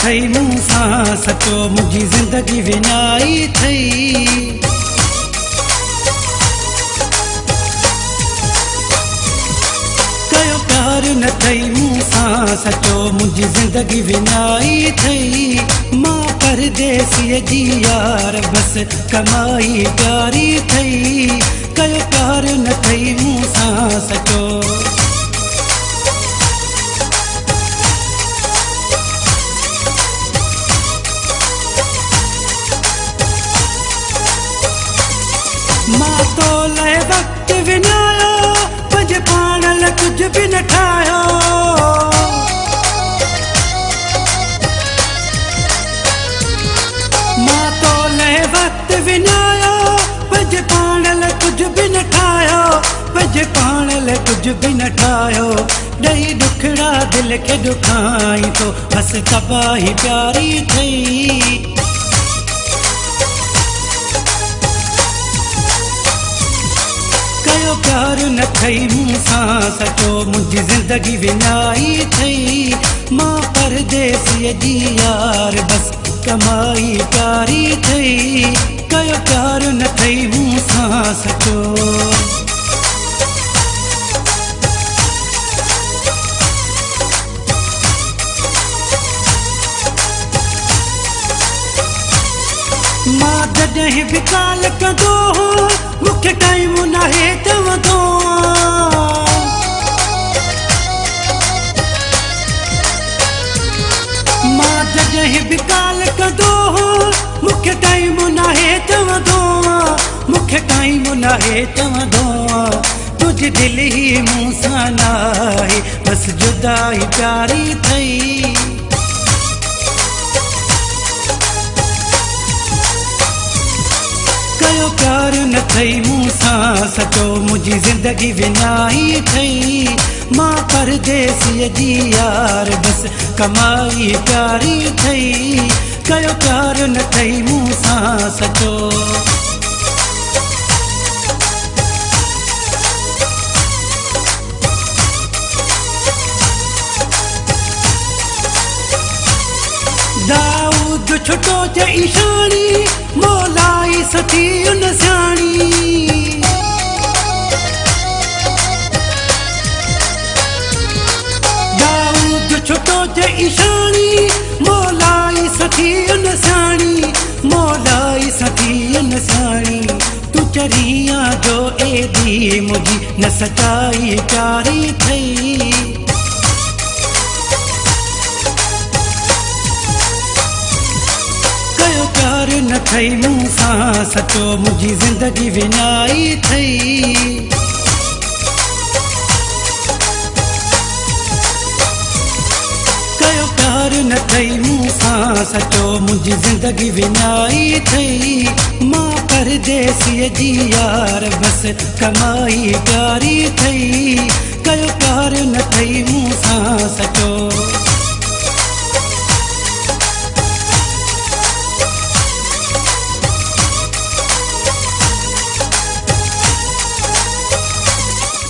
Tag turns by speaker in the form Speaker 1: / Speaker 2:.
Speaker 1: थई मूंसां सचो मुंहिंजी ज़िंदगी विञाई थई कयो प्यार न थई मूंसां सचो मुंहिंजी ज़िंदगी विञाई थई मां परदेसीअ जी यार बस कमाई प्यारी थई कयो प्यार न थई मूंसां सचो मां तो लाइ वक़्तु विञायो पंहिंजे पाण लाइ कुझु बि न ठाहियो मां तो लाइ वक़्तु विञायो पंहिंजे पाण लाइ कुझु बि न ठाहियो पंहिंजे पाण लाइ कुझु बि न ठाहियो ॾही ॾुखड़ा दिलि खे ॾुखाई थो बस तबाही प्यारी थई कयो प्यार न थई मूंसां सचो मुंहिंजी ज़िंदगी विञाई थई मां परदेसीअ जी यार बस कमाई प्यारी थई कयो प्यार न थई मूंसां सचो मां जॾहिं बि काल कंदो मूंखे टाइम नाहे चवंदो मां जॾहिं बि काल कंदो मूंखे टाइम नाहे चवंदो मूंखे टाइम नाहे चवंदो तुंहिंजी दिलि ई मूंसां नाहे बस जुदाई प्यारी थई कयो प्यार न थई मूंसां सचो मुंहिंजी ज़िंदगी विञाई थई मां परदेसीअ जी यार बस कमाई प्यारी थई कयो प्यार न थई मूंसां सचो दाऊद छुटो जे ईशानी मोलाई सती उन सियाणी दाऊद छुटो जे ईशानी मोलाई सती उन सियाणी मोलाई सती उन सियाणी तू चरिया जो एदी मुंहिंजी न सचाई प्यारी थई प्यार न थई मूंसां सचो मुंहिंजी ज़िंदगी विञाई थई कयो प्यार न थई मूंसां सचो मुंहिंजी ज़िंदगी विञाई थई मां परदेसीअ जी यार बस कमाई प्यारी थई कयो प्यार न थई मूंसां सचो